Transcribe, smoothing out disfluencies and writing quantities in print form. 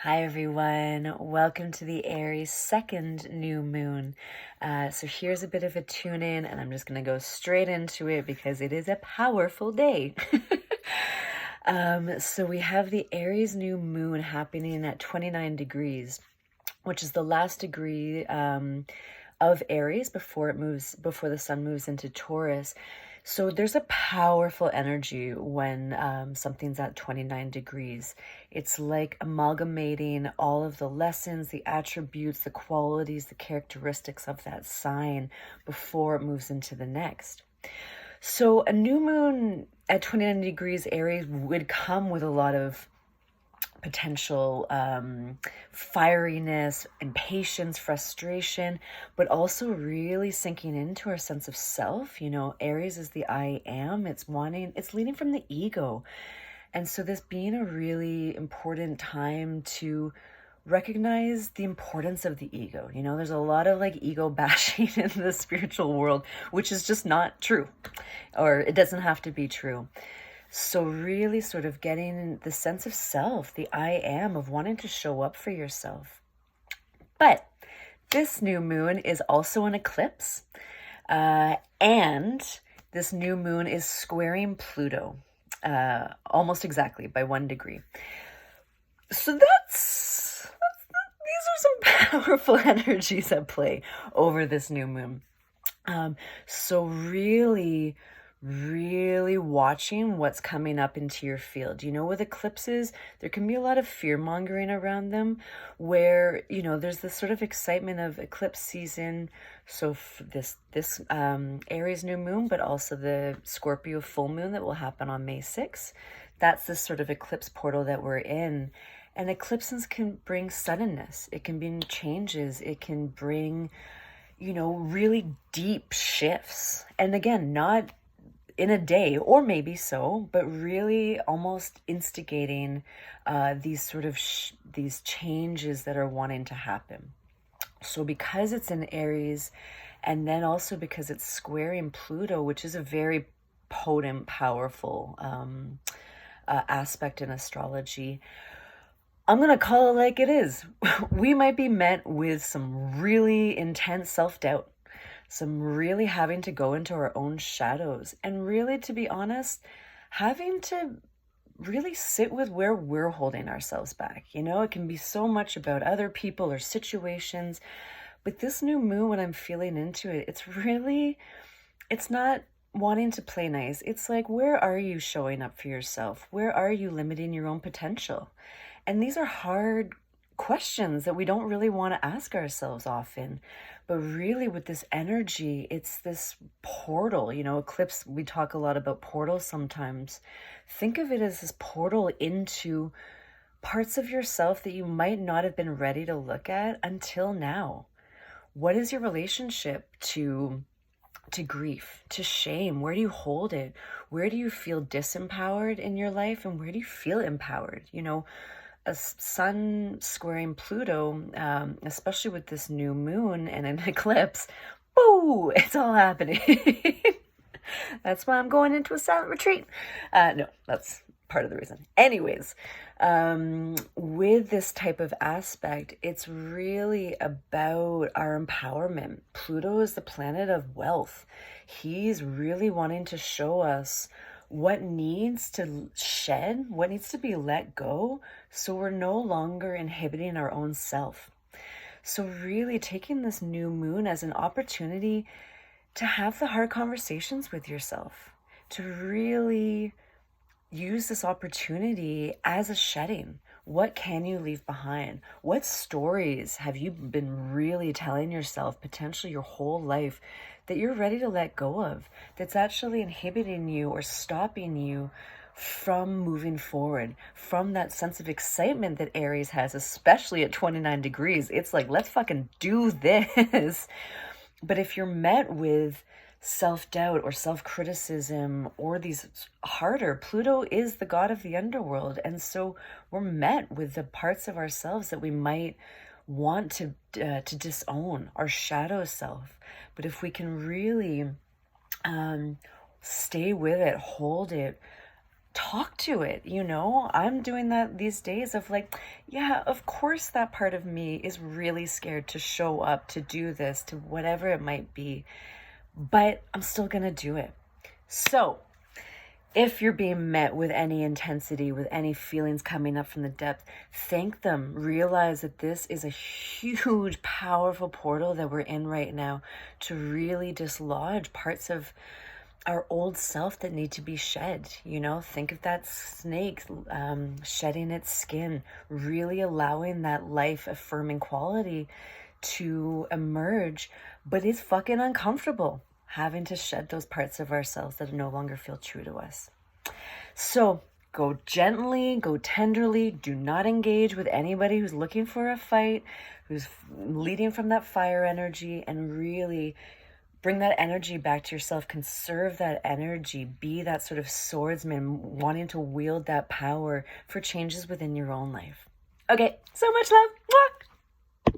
Hi everyone, welcome to the Aries second new moon. So here's a bit of a tune in, and I'm just going to go straight into it because it is a powerful day. So we have the Aries new moon happening at 29 degrees, which is the last degree of Aries before the sun moves into Taurus. So there's a powerful energy when something's at 29 degrees. It's like amalgamating all of the lessons, the attributes, the qualities, the characteristics of that sign before it moves into the next. So a new moon at 29 degrees Aries would come with a lot of potential fieriness, impatience, frustration, but also really sinking into our sense of self. You know, Aries is the I am. It's leading from the ego. And so this being a really important time to recognize the importance of the ego. You know, there's a lot of like ego bashing in the spiritual world, which is just not true, or it doesn't have to be true. So really sort of getting the sense of self, the I am, of wanting to show up for yourself. But this new moon is also an eclipse. And this new moon is squaring Pluto almost exactly by 1 degree. So these are some powerful energies at play over this new moon. So really watching what's coming up into your field. You know, with eclipses, there can be a lot of fear mongering around them where, you know, there's this sort of excitement of eclipse season. So this Aries new moon, but also the Scorpio full moon that will happen on May 6th. That's this sort of eclipse portal that we're in. And eclipses can bring suddenness. It can bring changes. It can bring, you know, really deep shifts. And again, not in a day, or maybe so, but really almost instigating these sort of these changes that are wanting to happen. So because it's in Aries, and then also because it's squaring Pluto, which is a very potent, powerful aspect in astrology, I'm going to call it like it is. We might be met with some really intense self-doubt, some really having to go into our own shadows, and really, to be honest, having to really sit with where we're holding ourselves back. You know, it can be so much about other people or situations, but this new moon, when I'm feeling into it, it's not wanting to play nice. It's like, where are you showing up for yourself? Where are you limiting your own potential? And these are hard questions that we don't really want to ask ourselves often. But really, with this energy, it's this portal. You know, eclipse, we talk a lot about portals sometimes. Think of it as this portal into parts of yourself that you might not have been ready to look at until now. What is your relationship to grief, to shame? Where do you hold it? Where do you feel disempowered in your life, and where do you feel empowered? You know, a sun squaring Pluto, especially with this new moon and an eclipse, boo, it's all happening. That's why I'm going into a silent retreat. No, that's part of the reason. Anyways, with this type of aspect, it's really about our empowerment. Pluto is the planet of wealth. He's really wanting to show us what needs to shed, what needs to be let go, so we're no longer inhibiting our own self. So really taking this new moon as an opportunity to have the hard conversations with yourself, to really use this opportunity as a shedding. What can you leave behind? What stories have you been really telling yourself, potentially your whole life, that you're ready to let go of, that's actually inhibiting you or stopping you from moving forward, from that sense of excitement that Aries has, especially at 29 degrees. It's like, let's fucking do this. But if you're met with self-doubt or self-criticism or these harder, Pluto is the god of the underworld. And so we're met with the parts of ourselves that we might want to disown, our shadow self. But if we can really stay with it, hold it, talk to it, you know? I'm doing that these days of like, yeah, of course that part of me is really scared to show up, to do this, to whatever it might be, but I'm still gonna do it. So if you're being met with any intensity, with any feelings coming up from the depth, thank them. Realize that this is a huge, powerful portal that we're in right now to really dislodge parts of our old self that need to be shed. You know, think of that snake shedding its skin, really allowing that life affirming quality to emerge, but it's fucking uncomfortable having to shed those parts of ourselves that no longer feel true to us. So go gently, go tenderly. Do not engage with anybody who's looking for a fight, who's leading from that fire energy, and really bring that energy back to yourself. Conserve that energy. Be that sort of swordsman wanting to wield that power for changes within your own life. Okay, so much love. Mwah!